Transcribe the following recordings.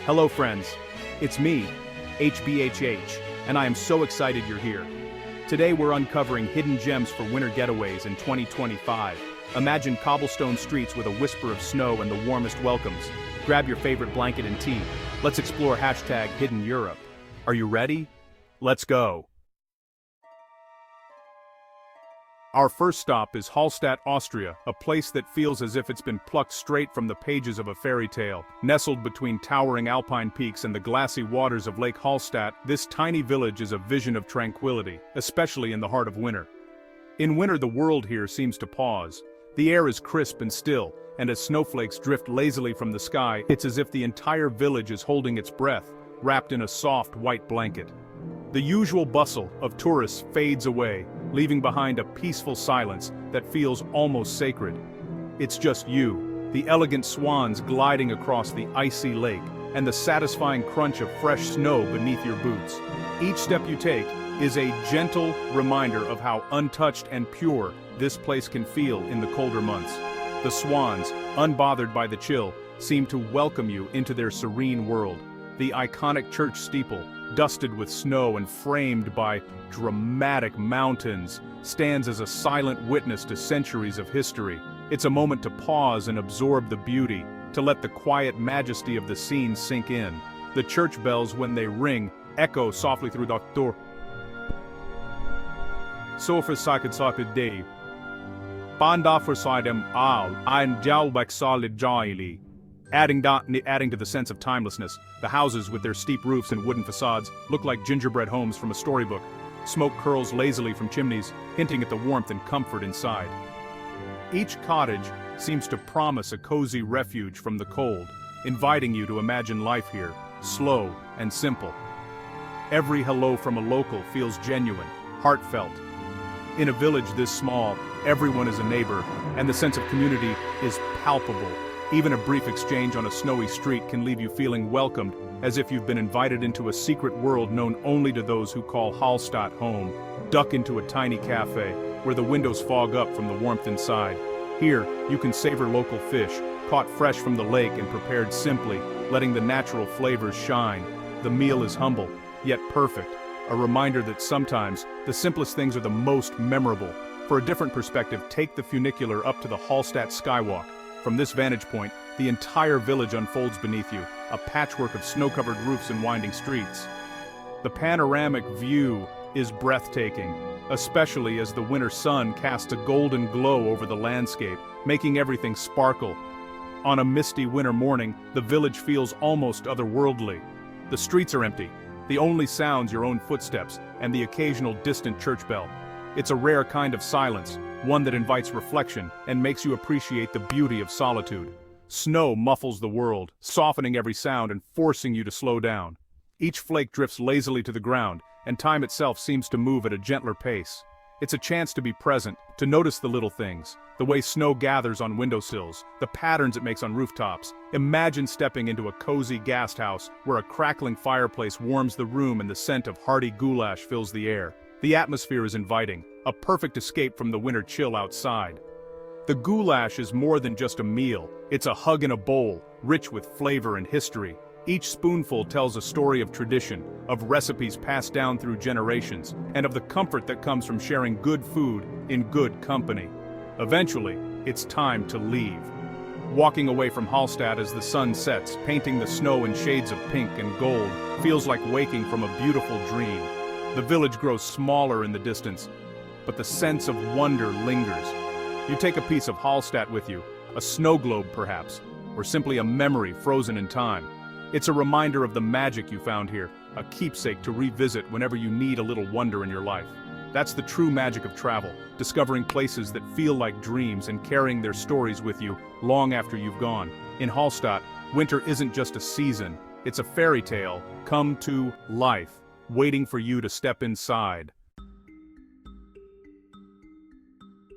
Hello friends, it's me, HBHH, and I am so excited you're here. Today we're uncovering hidden gems for winter getaways in 2025. Imagine cobblestone streets with a whisper of snow and the warmest welcomes. Grab your favorite blanket and tea. Let's explore #Hidden Europe. Are you ready? Let's go. Our first stop is Hallstatt, Austria, a place that feels as if it's been plucked straight from the pages of a fairy tale. Nestled between towering alpine peaks and the glassy waters of Lake Hallstatt, this tiny village is a vision of tranquility, especially in the heart of winter. In winter, the world here seems to pause. The air is crisp and still, and as snowflakes drift lazily from the sky, it's as if the entire village is holding its breath, wrapped in a soft white blanket. The usual bustle of tourists fades away, leaving behind a peaceful silence that feels almost sacred. It's just you, the elegant swans gliding across the icy lake, and the satisfying crunch of fresh snow beneath your boots. Each step you take is a gentle reminder of how untouched and pure this place can feel in the colder months. The swans, unbothered by the chill, seem to welcome you into their serene world. The iconic church steeple, dusted with snow and framed by dramatic mountains, stands as a silent witness to centuries of history. It's a moment to pause and absorb the beauty, to let the quiet majesty of the scene sink in. The church bells, when they ring, echo softly through the door. So for sakit day. Banda for sidem al, ein jalbek solid joyly. Adding to the sense of timelessness, the houses with their steep roofs and wooden facades look like gingerbread homes from a storybook. Smoke curls lazily from chimneys, hinting at the warmth and comfort inside. Each cottage seems to promise a cozy refuge from the cold, inviting you to imagine life here, slow and simple. Every hello from a local feels genuine, heartfelt. In a village this small, everyone is a neighbor, and the sense of community is palpable. Even a brief exchange on a snowy street can leave you feeling welcomed, as if you've been invited into a secret world known only to those who call Hallstatt home. Duck into a tiny cafe, where the windows fog up from the warmth inside. Here, you can savor local fish, caught fresh from the lake and prepared simply, letting the natural flavors shine. The meal is humble, yet perfect, a reminder that sometimes the simplest things are the most memorable. For a different perspective, take the funicular up to the Hallstatt Skywalk. From this vantage point, the entire village unfolds beneath you, a patchwork of snow-covered roofs and winding streets. The panoramic view is breathtaking, especially as the winter sun casts a golden glow over the landscape, making everything sparkle. On a misty winter morning, the village feels almost otherworldly. The streets are empty, the only sounds your own footsteps and the occasional distant church bell. It's a rare kind of silence, one that invites reflection and makes you appreciate the beauty of solitude. Snow muffles the world, softening every sound and forcing you to slow down. Each flake drifts lazily to the ground, and time itself seems to move at a gentler pace. It's a chance to be present, to notice the little things, the way snow gathers on windowsills, the patterns it makes on rooftops. Imagine stepping into a cozy guest house where a crackling fireplace warms the room and the scent of hearty goulash fills the air. The atmosphere is inviting, a perfect escape from the winter chill outside. The goulash is more than just a meal, it's a hug in a bowl, rich with flavor and history. Each spoonful tells a story of tradition, of recipes passed down through generations, and of the comfort that comes from sharing good food in good company. Eventually, it's time to leave. Walking away from Hallstatt as the sun sets, painting the snow in shades of pink and gold, feels like waking from a beautiful dream. The village grows smaller in the distance, but the sense of wonder lingers. You take a piece of Hallstatt with you, a snow globe perhaps, or simply a memory frozen in time. It's a reminder of the magic you found here, a keepsake to revisit whenever you need a little wonder in your life. That's the true magic of travel, discovering places that feel like dreams and carrying their stories with you long after you've gone. In Hallstatt, winter isn't just a season, it's a fairy tale come to life, waiting for you to step inside.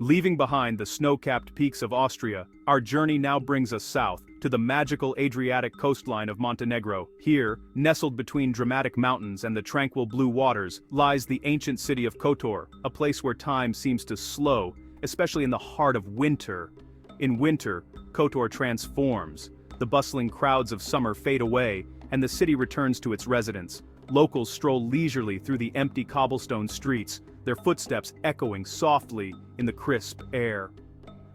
Leaving behind the snow-capped peaks of Austria, our journey now brings us south, to the magical Adriatic coastline of Montenegro. Here, nestled between dramatic mountains and the tranquil blue waters, lies the ancient city of Kotor, a place where time seems to slow, especially in the heart of winter. In winter, Kotor transforms. The bustling crowds of summer fade away, and the city returns to its residents. Locals stroll leisurely through the empty cobblestone streets, their footsteps echoing softly in the crisp air.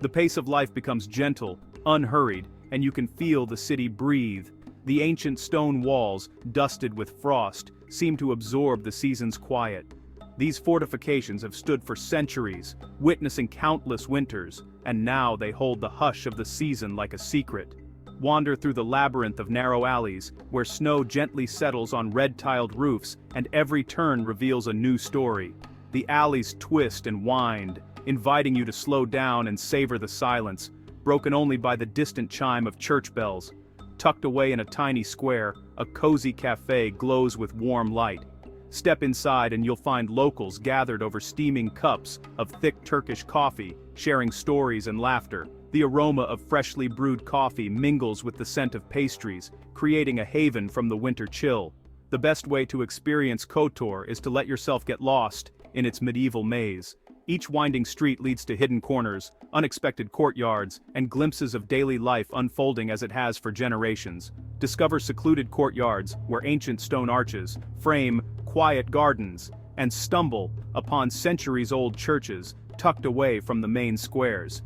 The pace of life becomes gentle, unhurried, and you can feel the city breathe. The ancient stone walls, dusted with frost, seem to absorb the season's quiet. These fortifications have stood for centuries, witnessing countless winters, and now they hold the hush of the season like a secret. Wander through the labyrinth of narrow alleys, where snow gently settles on red-tiled roofs, and every turn reveals a new story. The alleys twist and wind, inviting you to slow down and savor the silence, broken only by the distant chime of church bells. Tucked away in a tiny square, a cozy cafe glows with warm light. Step inside and you'll find locals gathered over steaming cups of thick Turkish coffee, sharing stories and laughter. The aroma of freshly brewed coffee mingles with the scent of pastries, creating a haven from the winter chill. The best way to experience Kotor is to let yourself get lost in its medieval maze. Each winding street leads to hidden corners, unexpected courtyards, and glimpses of daily life unfolding as it has for generations. Discover secluded courtyards where ancient stone arches frame quiet gardens, and stumble upon centuries-old churches tucked away from the main squares.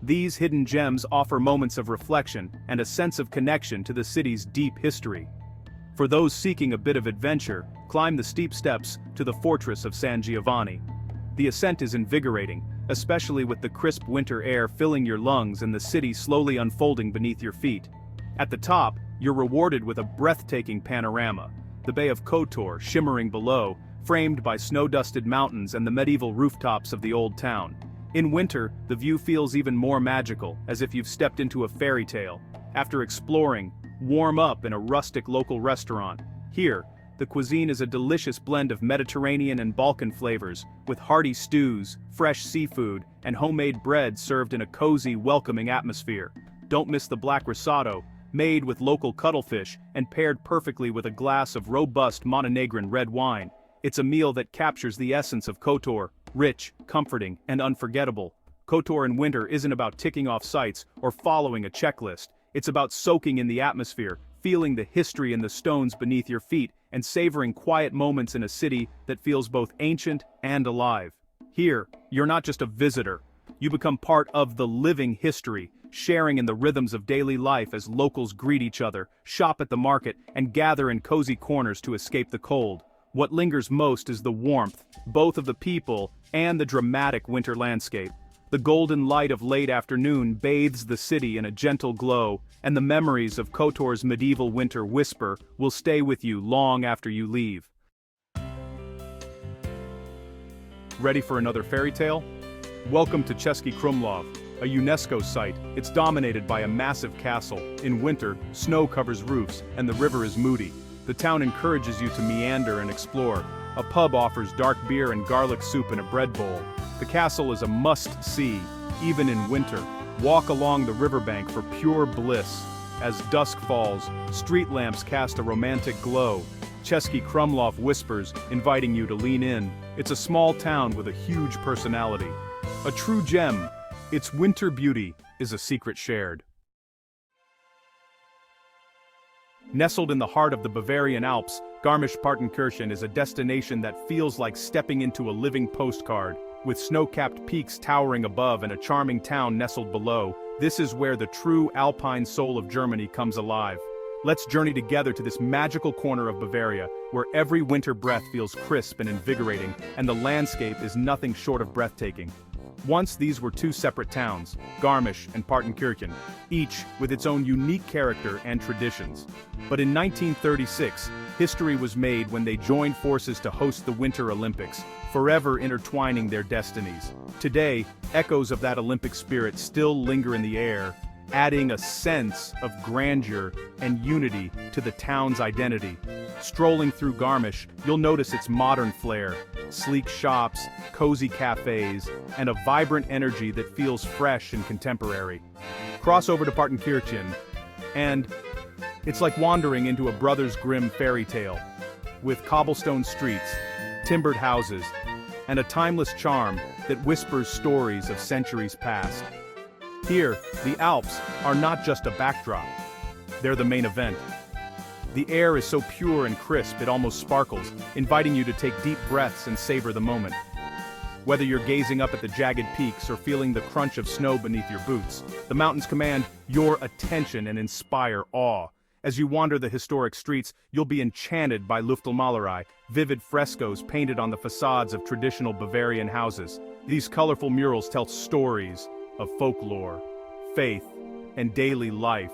These hidden gems offer moments of reflection and a sense of connection to the city's deep history. For those seeking a bit of adventure, climb the steep steps to the fortress of San Giovanni. The ascent is invigorating, especially with the crisp winter air filling your lungs and the city slowly unfolding beneath your feet. At the top, you're rewarded with a breathtaking panorama, the Bay of Kotor shimmering below, framed by snow-dusted mountains and the medieval rooftops of the old town. In winter, the view feels even more magical, as if you've stepped into a fairy tale. After exploring, warm up in a rustic local restaurant. Here, the cuisine is a delicious blend of Mediterranean and Balkan flavors, with hearty stews, fresh seafood, and homemade bread served in a cozy, welcoming atmosphere. Don't miss the black risotto, made with local cuttlefish and paired perfectly with a glass of robust Montenegrin red wine. It's a meal that captures the essence of Kotor, rich, comforting, and unforgettable. Kotor in winter isn't about ticking off sites or following a checklist. It's about soaking in the atmosphere, feeling the history in the stones beneath your feet, and savoring quiet moments in a city that feels both ancient and alive. Here, you're not just a visitor. You become part of the living history, sharing in the rhythms of daily life as locals greet each other, shop at the market, and gather in cozy corners to escape the cold. What lingers most is the warmth, both of the people and the dramatic winter landscape. The golden light of late afternoon bathes the city in a gentle glow, and the memories of Kotor's medieval winter whisper will stay with you long after you leave. Ready for another fairy tale? Welcome to Český Krumlov, a UNESCO site. It's dominated by a massive castle. In winter, snow covers roofs, and the river is moody. The town encourages you to meander and explore. A pub offers dark beer and garlic soup in a bread bowl. The castle is a must-see, even in winter. Walk along the riverbank for pure bliss. As dusk falls, street lamps cast a romantic glow. Český Krumlov whispers, inviting you to lean in. It's a small town with a huge personality. A true gem. Its winter beauty is a secret shared. Nestled in the heart of the Bavarian Alps, Garmisch-Partenkirchen is a destination that feels like stepping into a living postcard. With snow-capped peaks towering above and a charming town nestled below, this is where the true alpine soul of Germany comes alive. Let's journey together to this magical corner of Bavaria, where every winter breath feels crisp and invigorating, and the landscape is nothing short of breathtaking. Once these were two separate towns, Garmisch and Partenkirchen, each with its own unique character and traditions. But in 1936, history was made when they joined forces to host the Winter Olympics, forever intertwining their destinies. Today, echoes of that Olympic spirit still linger in the air, adding a sense of grandeur and unity to the town's identity. Strolling through Garmisch, you'll notice its modern flair, sleek shops, cozy cafes, and a vibrant energy that feels fresh and contemporary. Cross over to Partenkirchen, and it's like wandering into a Brothers Grimm fairy tale, with cobblestone streets, timbered houses, and a timeless charm that whispers stories of centuries past. Here, the Alps are not just a backdrop, they're the main event. The air is so pure and crisp it almost sparkles, inviting you to take deep breaths and savor the moment. Whether you're gazing up at the jagged peaks or feeling the crunch of snow beneath your boots, the mountains command your attention and inspire awe. As you wander the historic streets, you'll be enchanted by Luftelmalerei, vivid frescoes painted on the facades of traditional Bavarian houses. These colorful murals tell stories of folklore, faith, and daily life,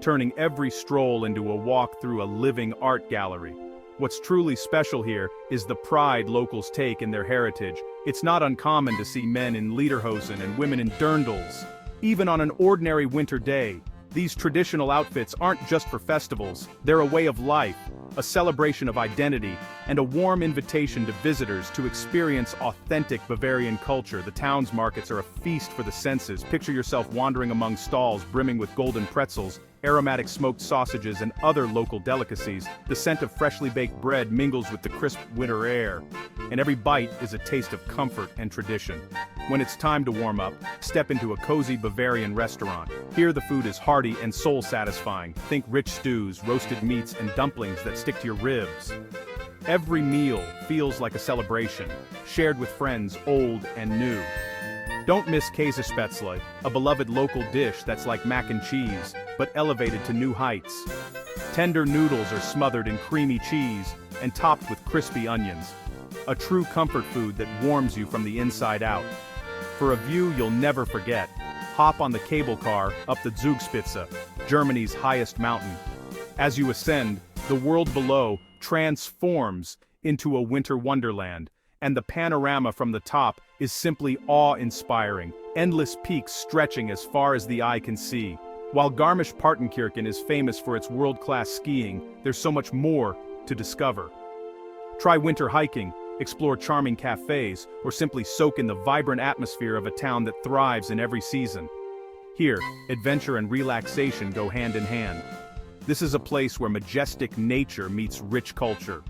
turning every stroll into a walk through a living art gallery. What's truly special here is the pride locals take in their heritage. It's not uncommon to see men in lederhosen and women in dirndls. Even on an ordinary winter day, these traditional outfits aren't just for festivals, they're a way of life, a celebration of identity, and a warm invitation to visitors to experience authentic Bavarian culture. The town's markets are a feast for the senses. Picture yourself wandering among stalls brimming with golden pretzels, aromatic smoked sausages, and other local delicacies. The scent of freshly baked bread mingles with the crisp winter air, and every bite is a taste of comfort and tradition. When it's time to warm up, step into a cozy Bavarian restaurant. Here the food is hearty and soul-satisfying. Think rich stews, roasted meats, and dumplings that stick to your ribs. Every meal feels like a celebration, shared with friends old and new. Don't miss Käsespätzle, a beloved local dish that's like mac and cheese, but elevated to new heights. Tender noodles are smothered in creamy cheese and topped with crispy onions. A true comfort food that warms you from the inside out. For a view you'll never forget, hop on the cable car up the Zugspitze, Germany's highest mountain. As you ascend, the world below transforms into a winter wonderland, and the panorama from the top is simply awe-inspiring, endless peaks stretching as far as the eye can see. While Garmisch-Partenkirchen is famous for its world-class skiing, there's so much more to discover. Try winter hiking, explore charming cafes, or simply soak in the vibrant atmosphere of a town that thrives in every season. Here, adventure and relaxation go hand in hand. This is a place where majestic nature meets rich culture.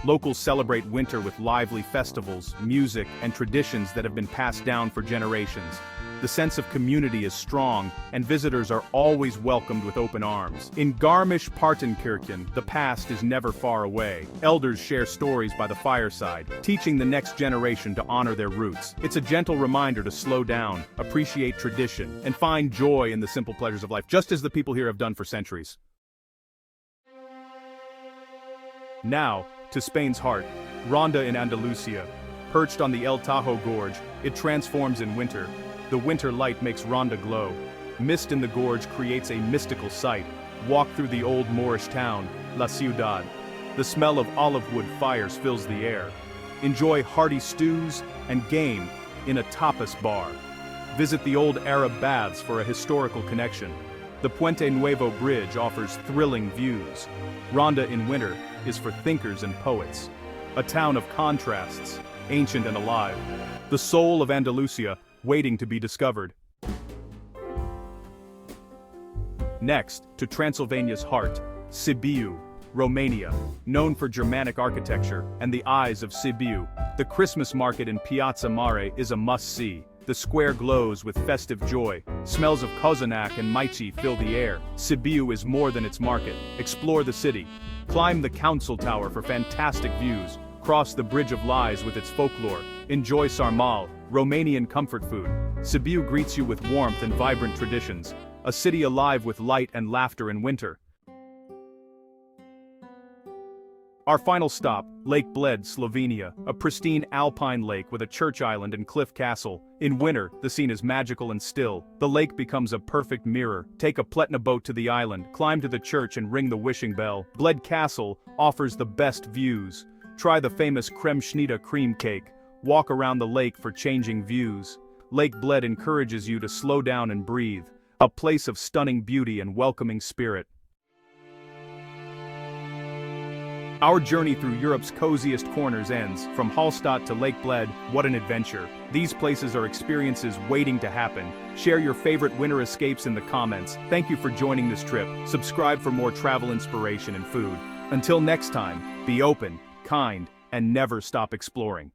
Locals celebrate winter with lively festivals, music, and traditions that have been passed down for generations. The sense of community is strong, and visitors are always welcomed with open arms. In Garmisch-Partenkirchen, the past is never far away. Elders share stories by the fireside, teaching the next generation to honor their roots. It's a gentle reminder to slow down, appreciate tradition, and find joy in the simple pleasures of life, just as the people here have done for centuries. Now, to Spain's heart, Ronda in Andalusia. Perched on the El Tajo Gorge, it transforms in winter. The winter light makes Ronda glow. Mist in the gorge creates a mystical sight. Walk through the old Moorish town, La Ciudad. The smell of olive wood fires fills the air. Enjoy hearty stews and game in a tapas bar. Visit the old Arab baths for a historical connection. The Puente Nuevo Bridge offers thrilling views. Ronda in winter is for thinkers and poets. A town of contrasts, ancient and alive. The soul of Andalusia, waiting to be discovered. Next, to Transylvania's heart, Sibiu, Romania. Known for Germanic architecture and the eyes of Sibiu, the Christmas market in Piazza Mare is a must-see. The square glows with festive joy. Smells of Kozānak and Maichi fill the air. Sibiu is more than its market. Explore the city. Climb the council tower for fantastic views. Cross the Bridge of Lies with its folklore. Enjoy sarmal, Romanian comfort food. Sibiu greets you with warmth and vibrant traditions. A city alive with light and laughter in winter. Our final stop, Lake Bled, Slovenia, a pristine alpine lake with a church island and cliff castle. In winter, the scene is magical and still. The lake becomes a perfect mirror. Take a Pletna boat to the island, climb to the church and ring the wishing bell. Bled Castle offers the best views. Try the famous Kremschnita cream cake. Walk around the lake for changing views. Lake Bled encourages you to slow down and breathe. A place of stunning beauty and welcoming spirit. Our journey through Europe's coziest corners ends. From Hallstatt to Lake Bled, what an adventure. These places are experiences waiting to happen. Share your favorite winter escapes in the comments. Thank you for joining this trip. Subscribe for more travel inspiration and food. Until next time, be open, kind, and never stop exploring.